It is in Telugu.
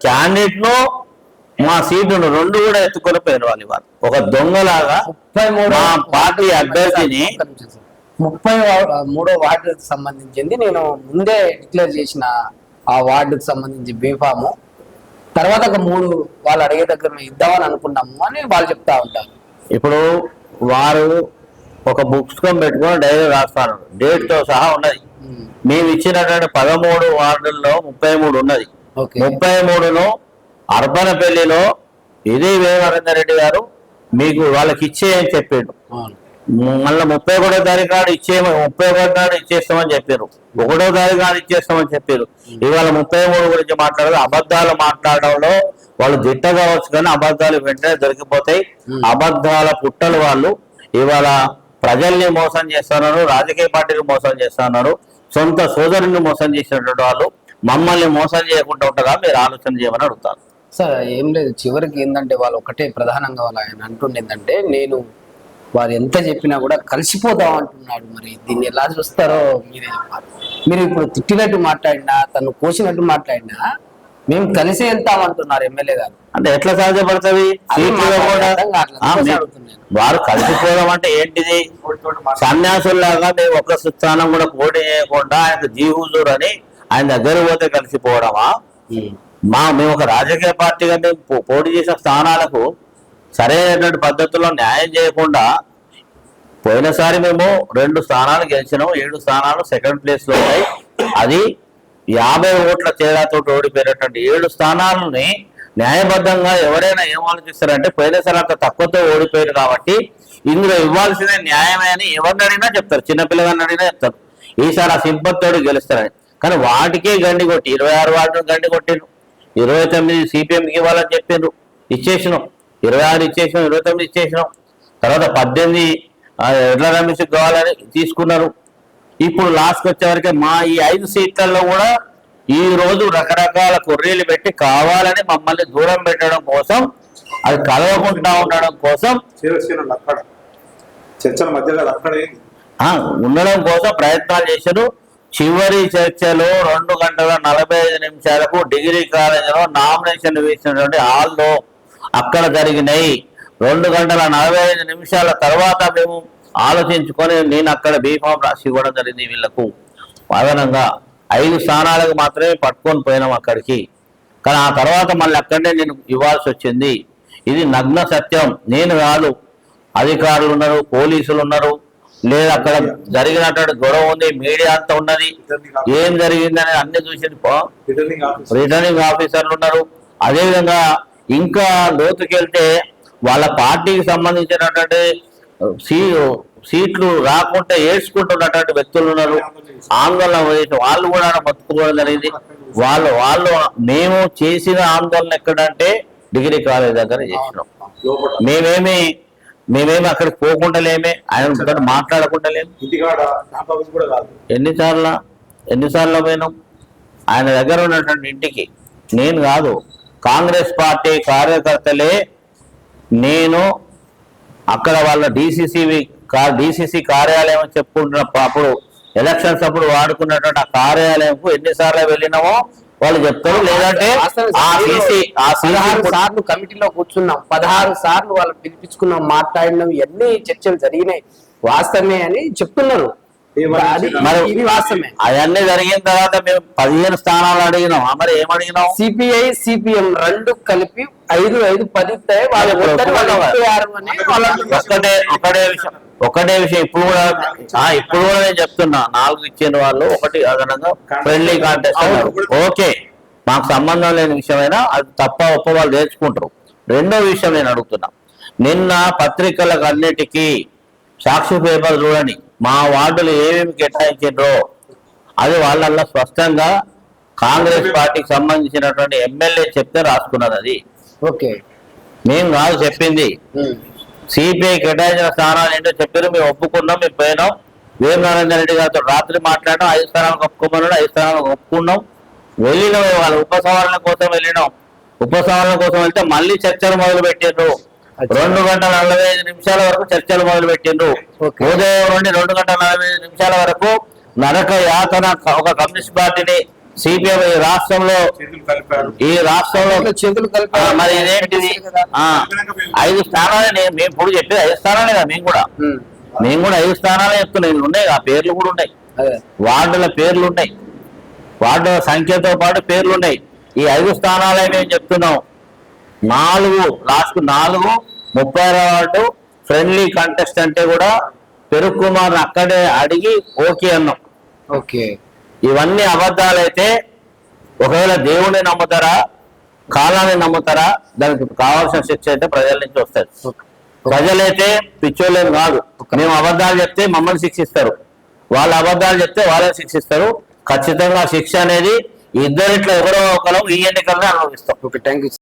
క్యాండిడేట్ ను మా సీటును రెండు కూడా ఎత్తుకొని పోయిన వాళ్ళు ఇవాళ ఒక దొంగలాగా 33 మా పార్టీ అభ్యర్థిని 33వ వార్డుకు సంబంధించింది నేను ముందే డిక్లేర్ చేసిన ఆ వార్డుకు సంబంధించి బీఫాము తర్వాత ఒక 3 వాళ్ళు అడిగే దగ్గర మేము ఇద్దామని అనుకున్నాము అని వాళ్ళు చెప్తా ఉంటారు. ఇప్పుడు వారు ఒక పుస్తకం పెట్టుకొని డైరీ రాస్తారు, డేట్ తో సహా ఉన్నది. మేము ఇచ్చినటువంటి 13 వార్డుల్లో 33 ఉన్నది. 33ను అర్బనపల్లిలో ఇదే వేమనరేందర్ రెడ్డి గారు మీకు వాళ్ళకి ఇచ్చేయని చెప్పాడు. మళ్ళీ 31వ తారీఖు నాడు 31 నాడు ఇచ్చేస్తామని చెప్పారు, 1వ తారీఖు నాడు ఇచ్చేస్తామని చెప్పారు. ఇవాళ 33 గురించి మాట్లాడదు. అబద్ధాలు మాట్లాడడంలో వాళ్ళు దిట్ట కావచ్చు, కానీ అబద్ధాలు వెంటనే దొరికిపోతాయి. అబద్ధాల పుట్టలు వాళ్ళు ఇవాళ ప్రజల్ని మోసం చేస్తున్నారు, రాజకీయ పార్టీని మోసం చేస్తున్నారు, సొంత సోదరుని మోసం చేసినటువంటి వాళ్ళు మమ్మల్ని మోసం చేయకుండా ఉంటారా మీరు ఆలోచన చేయమని అడుగుతాను. సార్ ఏం లేదు, చివరికి ఏంటంటే వాళ్ళు ఒకటే ప్రధానంగా వాళ్ళు ఆయన అంటుండేందంటే నేను వారు ఎంత చెప్పినా కూడా కలిసిపోదాం అంటున్నాడు. మరి దీన్ని ఎలా చూస్తారో మీరే చెప్పాలి. మీరు ఇప్పుడు తిట్టినట్టు మాట్లాడినా తను కోసినట్టు మాట్లాడినా మేము కలిసి వెళ్తామంటున్నారు ఎమ్మెల్యే గారు. అంటే ఎట్లా సాధ్యపడుతుంది? వారు కలిసిపోవడం అంటే ఏంటిది? సన్యాసుల్లాగా మేము ఒక స్థానం కూడా పోటీ చేయకుండా ఆయనకు జీహుజూర్ అని ఆయన దగ్గర పోతే కలిసిపోవడమా? మేము ఒక రాజకీయ పార్టీగా మేము పోటీ చేసిన స్థానాలకు సరైనటువంటి పద్ధతుల్లో న్యాయం చేయకుండా పోయినసారి మేము 2 స్థానాలు గెలిచినాం, 7 స్థానాలు సెకండ్ ప్లేస్ లో ఉన్నాయి. అది 50 ఓట్ల తేడాతో ఓడిపోయినటువంటి 7 స్థానాలని న్యాయబద్ధంగా ఎవరైనా ఏం ఆలోచిస్తారంటే పోయినసారి అంత తక్కువతో ఓడిపోయారు కాబట్టి ఇందులో ఇవ్వాల్సిన న్యాయమే అని ఎవరిని అడిగినా చెప్తారు, చిన్నపిల్లగారిని అడిగినా చెప్తారు ఈసారి ఆ సింపతితోడు గెలుస్తారని. కానీ వాటికే గండి కొట్టి 26 వార్డును గండి కొట్టిండ్రు, 29 సిపిఎంకి ఇవ్వాలని చెప్పిండ్రు, ఇచ్చేసినాం. 26 ఇచ్చేసినాం, 29 ఇచ్చేసినాం. తర్వాత 18 ఎడ్ల రమేష్కి కావాలని తీసుకున్నారు. ఇప్పుడు లాస్ట్కి వచ్చేవరకే మా ఈ 5 సీట్లలో కూడా ఈ రోజు రకరకాల కొర్రీలు పెట్టి కావాలని మమ్మల్ని దూరం పెట్టడం కోసం, అది కలవకుండా ఉండడం కోసం ఉండడం కోసం ప్రయత్నాలు చేశారు. చివరి చర్చలు 2 గంటల 45 నిమిషాలకు డిగ్రీ కాలేజీలో నామినేషన్ వేసినటువంటి హాల్లో అక్కడ జరిగినాయి. 2 గంటల 45 నిమిషాల తర్వాత మేము ఆలోచించుకొని నేను అక్కడ బీఫామ్ రాసి ఇవ్వడం జరిగింది. వీళ్లకు అదనంగా 5 స్థానాలకు మాత్రమే పట్టుకొని పోయినాం అక్కడికి. కానీ ఆ తర్వాత మళ్ళీ అక్కడనే నేను ఇవ్వాల్సి వచ్చింది. ఇది నగ్న సత్యం, నేను కాదు. అధికారులు ఉన్నారు, పోలీసులు ఉన్నారు, లేదా అక్కడ జరిగినటువంటి గొడవ ఉంది, మీడియా అంతా ఉన్నది, ఏం జరిగిందని అన్ని చూసి రిటర్నింగ్ ఆఫీసర్లు ఉన్నారు. అదేవిధంగా ఇంకా లోతుకెళ్తే వాళ్ళ పార్టీకి సంబంధించినటువంటి సీట్లు రాకుండా ఏడ్చుకుంటున్నటువంటి వ్యక్తులు ఉన్నారు, ఆందోళన చేసి వాళ్ళు కూడా బతుకోవడం జరిగింది. వాళ్ళు మేము చేసిన ఆందోళన ఎక్కడంటే డిగ్రీ కాలేజ్ దగ్గర చేసినాం. మేమేమి అక్కడికి పోకుండాలేమే, ఆయన మాట్లాడకుండాలేము. ఎన్నిసార్లు పోయినాం ఆయన దగ్గర ఉన్నటువంటి ఇంటికి. నేను కాదు, కాంగ్రెస్ పార్టీ కార్యకర్తలే నేను అక్కడ వాళ్ళ డిసిసి కార్యాలయం చెప్పుకుంటున్న అప్పుడు ఎలక్షన్స్ అప్పుడు వాడుకున్నటువంటి ఆ కార్యాలయంకు ఎన్నిసార్లు వెళ్ళినామో వాళ్ళు చెప్తారు. లేదంటే 16 సార్లు కమిటీలో కూర్చున్నాం, 16 సార్లు వాళ్ళు పిలిపించుకున్నాం, మాట్లాడినాం, ఎన్ని చర్చలు జరిగినాయి, వాస్తవమే అని చెప్తున్నారు. మరి ఇది వాస్తవమే. అవన్నీ జరిగిన తర్వాత మేము 15 స్థానాలు అడిగినాం. మరి ఏమడిగినాం? సిపిఐ సిపిఎం 2 కలిపి 5, 10 ఒకటే విషయం ఇప్పుడు కూడా నేను చెప్తున్నా, 4 ఇచ్చిన వాళ్ళు 1 అదనంగా ఫ్రెండ్లీ కాంటెస్ట్. ఓకే, మాకు సంబంధం లేని విషయమైనా అది తప్ప ఒప్ప వాళ్ళు నేర్చుకుంటారు. రెండో విషయం నేను అడుగుతున్నా, నిన్న పత్రికలకు అన్నిటికీ సాక్షి పేపర్ చూడండి, మా వార్డులు ఏమేమి కేటాయించారో అది వాళ్ళల్లో స్పష్టంగా కాంగ్రెస్ పార్టీకి సంబంధించినటువంటి ఎమ్మెల్యే చెప్తే రాసుకున్నది. అది ఓకే, మేము కాదు చెప్పింది. సిపిఐ కేటాయించిన స్థానాలు ఏంటో చెప్పారు, మేము ఒప్పుకున్నాం, మేము పోయినాం. వేమనరేందర్ రెడ్డి గారితో రాత్రి మాట్లాడడం, 5 స్థానాలకు ఒప్పుకోమన్నాడు, 5 స్థానాలకు ఒప్పుకున్నాం, వెళ్ళినాం. వాళ్ళ ఉపసంహరణ కోసం వెళ్ళినాం. ఉపసంహరణ కోసం వెళ్తే మళ్ళీ చర్చలు మొదలు పెట్టిండ్రు. 2 గంటల 45 నిమిషాల వరకు చర్చలు మొదలు పెట్టిండ్రు. ఉదయం నుండి 2 గంటల 45 నిమిషాల వరకు నరక యాతన ఒక కమ్యూనిస్ట్ పార్టీని సిపిఎం ఈ రాష్ట్రంలో చేతులు కలిపి మరి ఇదేంటిది ఆ, 5 స్థానాలే మేము ఇప్పుడు చెప్పేది 5 స్థానాలే కదా మేము కూడా 5 స్థానాలే చెప్తున్నాయి. ఉన్నాయి ఆ పేర్లు కూడా ఉన్నాయి, అదే వార్డుల పేర్లు ఉన్నాయి, వార్డుల సంఖ్యతో పాటు పేర్లు ఉన్నాయి. ఈ 5 స్థానాలే మేము చెప్తున్నాం. 4 36 వార్డు ఫ్రెండ్లీ కంటెస్ట్ అంటే కూడా పెరుగు కుమార్ అక్కడే అడిగి ఓకే అన్నాం. ఓకే. ఇవన్నీ అబద్ధాలైతే ఒకవేళ దేవుడిని నమ్ముతారా కాలాన్ని నమ్ముతారా, దానికి కావాల్సిన శిక్ష అయితే ప్రజల నుంచి వస్తుంది. ప్రజలైతే పిచ్చోళ్ళేం కాదు. మేము అబద్ధాలు చెప్తే మమ్మల్ని శిక్షిస్తారు, వాళ్ళ అబద్ధాలు చెప్తే వాళ్ళని శిక్షిస్తారు. ఖచ్చితంగా శిక్ష అనేది ఇద్దరిట్లో ఎవరో ఒకరు ఈ ఎన్నికల్లో అనుభవిస్తాం. Okay, thank you.